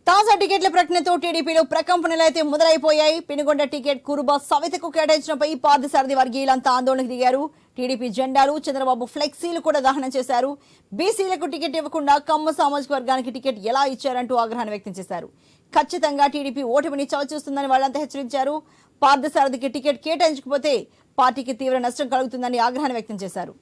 తాజా టికెట్ల ప్రకటనతో టీడీపీలో ప్రకంపనలైతే మొదలైపోయాయి. పెనుగొండ టికెట్ కురుబ సవితకు కేటాయించడంపై పార్థసారథి వర్గీయులంతా ఆందోళనకు దిగారు. టీడీపీ జెండాలు, చంద్రబాబు ఫ్లెక్సీలు కూడా దహనం చేశారు. బీసీలకు టికెట్ ఇవ్వకుండా కమ్మ సామాజిక వర్గానికి టికెట్ ఎలా ఇచ్చారంటూ ఆగ్రహాన్ని వ్యక్తం చేశారు. ఖచ్చితంగా టీడీపీ ఓటమిని చవిచూస్తుందని వాళ్ళంతా హెచ్చరించారు. పార్థసారథికి టికెట్ కేటాయించకపోతే పార్టీకి తీవ్ర నష్టం కలుగుతుందని ఆగ్రహాన్ని వ్యక్తం చేశారు.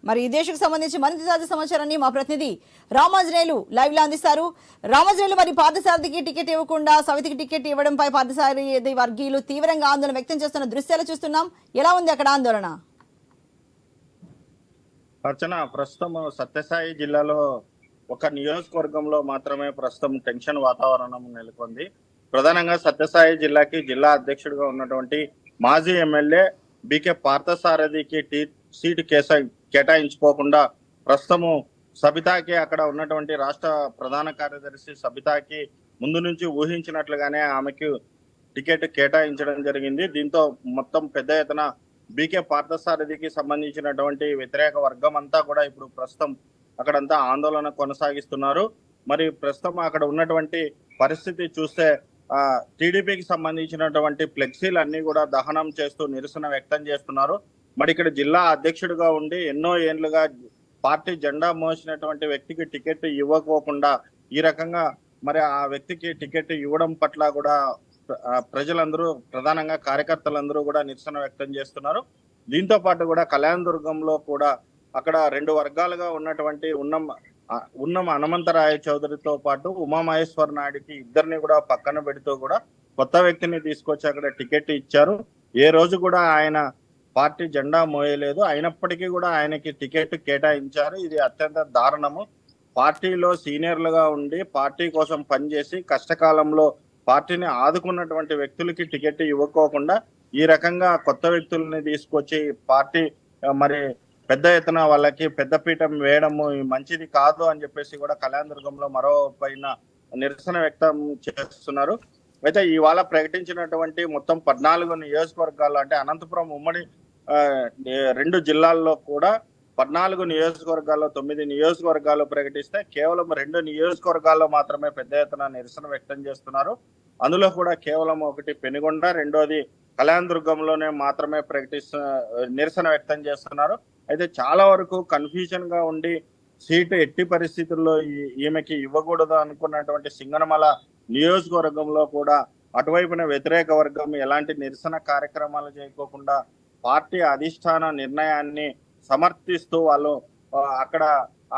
మరి ఈ దేశకు సంబంధించి మరింత తాజా సమాచారాన్ని మా ప్రతినిధి రామాంజనేయులు లైవ్ లో అందిస్తారు. రామాంజనేయులు, మరి పార్థసారథికి టికెట్ ఇవ్వకుండా సవితికి టికెట్ ఇవ్వడంపై పార్థసారథి వర్గీయులు తీవ్రంగా ఆందోళన వ్యక్తం చేస్తున్న దృశ్యాలు చూస్తున్నాం. ఎలా ఉంది అక్కడ ఆందోళన? అర్చన, ప్రస్తుతం సత్యసాయి జిల్లాలో ఒక నియోజకవర్గంలో మాత్రమే ప్రస్తుతం టెన్షన్ వాతావరణం నెలకొంది. ప్రధానంగా సత్యసాయి జిల్లాకి జిల్లా అధ్యక్షుడిగా ఉన్నటువంటి మాజీ ఎమ్మెల్యే బికే పార్థసారథికి సీటు కేటాయించుకోకుండా ప్రస్తుతము సబితాకి, అక్కడ ఉన్నటువంటి రాష్ట్ర ప్రధాన కార్యదర్శి సబితాకి ముందు నుంచి ఊహించినట్లుగానే ఆమెకు టికెట్ కేటాయించడం జరిగింది. దీంతో మొత్తం పెద్ద ఎత్తున బికే పార్థసారథికి సంబంధించినటువంటి వ్యతిరేక వర్గం అంతా కూడా ఇప్పుడు ప్రస్తుతం అక్కడంతా ఆందోళన కొనసాగిస్తున్నారు. మరి ప్రస్తుతం అక్కడ ఉన్నటువంటి పరిస్థితి చూస్తే టీడీపీకి సంబంధించినటువంటి ఫ్లెక్సీలు అన్ని కూడా దహనం చేస్తూ నిరసన వ్యక్తం చేస్తున్నారు. మరి ఇక్కడ జిల్లా అధ్యక్షుడిగా ఉండి ఎన్నో ఏళ్లుగా పార్టీ జెండా మోసినటువంటి వ్యక్తికి టికెట్ ఇవ్వకోకుండా ఈ రకంగా మరి ఆ వ్యక్తికి టికెట్ ఇవ్వడం పట్ల కూడా ప్రజలందరూ, ప్రధానంగా కార్యకర్తలందరూ కూడా నిరసన వ్యక్తం చేస్తున్నారు. దీంతో పాటు కూడా కళ్యాణదుర్గంలో కూడా అక్కడ రెండు వర్గాలుగా ఉన్నటువంటి ఉన్నం హనుమంతరాయ చౌదరితో పాటు ఉమామహేశ్వర నాయుడికి ఇద్దరిని కూడా పక్కన పెడుతూ కూడా కొత్త వ్యక్తిని తీసుకొచ్చి అక్కడ టికెట్ ఇచ్చారు. ఏ రోజు కూడా ఆయన పార్టీ జెండా మోయలేదు, అయినప్పటికీ కూడా ఆయనకి టికెట్ కేటాయించారు. ఇది అత్యంత దారుణము. పార్టీలో సీనియర్లుగా ఉండి పార్టీ కోసం పనిచేసి కష్టకాలంలో పార్టీని ఆదుకున్నటువంటి వ్యక్తులకి టికెట్ ఇవ్వకోకుండా ఈ రకంగా కొత్త వ్యక్తుల్ని తీసుకొచ్చి పార్టీ మరి పెద్ద ఎత్తున వాళ్ళకి పెద్దపీఠం వేయడము మంచిది కాదు అని చెప్పేసి కూడా కళ్యాణదుర్గంలో మరో పైన నిరసన వ్యక్తం చేస్తున్నారు. అయితే ఇవాళ ప్రకటించినటువంటి మొత్తం 14 నియోజకవర్గాలు, అంటే అనంతపురం ఉమ్మడి 2 జిల్లాల్లో కూడా 14 నియోజకవర్గాల్లో 9 నియోజకవర్గాలు ప్రకటిస్తే కేవలం 2 నియోజకవర్గాల్లో మాత్రమే పెద్ద ఎత్తున నిరసన వ్యక్తం చేస్తున్నారు. అందులో కూడా కేవలం ఒకటి పెనుగొండ, రెండోది కళ్యాణదుర్గంలోనే మాత్రమే నిరసన వ్యక్తం చేస్తున్నారు. అయితే చాలా వరకు కన్ఫ్యూజన్ గా ఉండి సీటు ఎట్టి పరిస్థితుల్లో ఈమెకి ఇవ్వకూడదు అనుకున్నటువంటి సింగనమల నియోజకవర్గంలో కూడా అటువైపున వ్యతిరేక వర్గం ఎలాంటి నిరసన కార్యక్రమాలు చేయకోకుండా పార్టీ అధిష్టాన నిర్ణయాన్ని సమర్థిస్తూ వాళ్ళు అక్కడ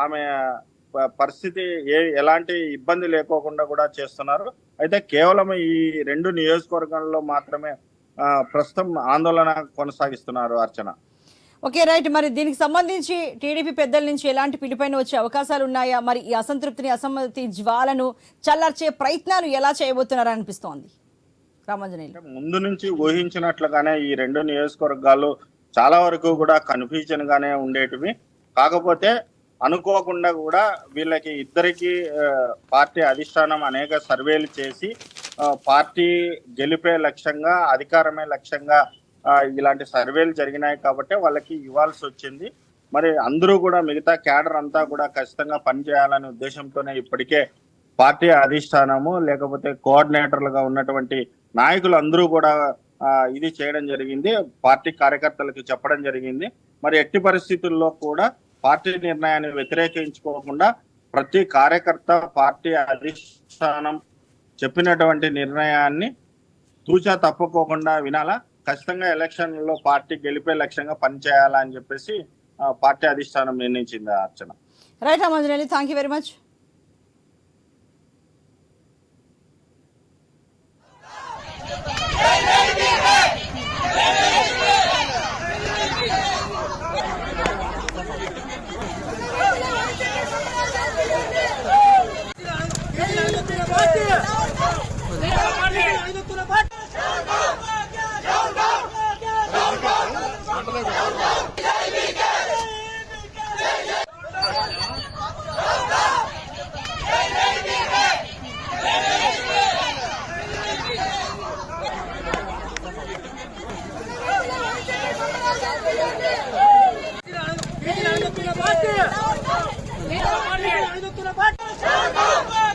ఆమె పరిస్థితి ఎలాంటి ఇబ్బంది లేకోకుండా కూడా చేస్తున్నారు. అయితే కేవలం ఈ 2 నియోజకవర్గాల్లో మాత్రమే ప్రస్తుతం ఆందోళన కొనసాగిస్తున్నారు. అర్చన, ఓకే, రైట్. మరి దీనికి సంబంధించి టీడీపీ పెద్దల నుంచి ఎలాంటి పిలుపైన వచ్చే అవకాశాలు ఉన్నాయా? మరి ఈ అసంతృప్తిని, అసమ్మతి జ్వాలను చల్లార్చే ప్రయత్నాలు ఎలా చేయబోతున్నారా అనిపిస్తోంది రామాంజనేయులు? ముందు నుంచి ఊహించినట్లుగానే ఈ 2 నియోజకవర్గాలు చాలా వరకు కూడా కన్ఫ్యూజన్ గానే ఉండేటివి. కాకపోతే అనుకోకుండా కూడా వీళ్ళకి ఇద్దరికి పార్టీ అధిష్టానం అనేక సర్వేలు చేసి పార్టీ గెలిపే లక్ష్యంగా, అధికారమే లక్ష్యంగా ఇలాంటి సర్వేలు జరిగినాయి కాబట్టి వాళ్ళకి ఇవ్వాల్సి వచ్చింది. మరి అందరూ కూడా మిగతా క్యాడర్ అంతా కూడా ఖచ్చితంగా పనిచేయాలనే ఉద్దేశంతోనే ఇప్పటికే పార్టీ అధిష్టానము లేకపోతే కోఆర్డినేటర్లుగా ఉన్నటువంటి నాయకులు అందరూ కూడా ఇది చేయడం జరిగింది, పార్టీ కార్యకర్తలకు చెప్పడం జరిగింది. మరి ఎట్టి పరిస్థితుల్లో కూడా పార్టీ నిర్ణయాన్ని వ్యతిరేకించుకోకుండా ప్రతి కార్యకర్త పార్టీ అధిష్టానం చెప్పినటువంటి నిర్ణయాన్ని తూచా తప్పుకోకుండా వినాలా, ఖచ్చితంగా ఎలక్షన్లలో పార్టీ గెలిపే లక్ష్యంగా పనిచేయాలని చెప్పేసి పార్టీ అధిష్టానం నిర్ణయించింది. Archana, right Ramanjaneyulu, thank you very much. Party! Zindabad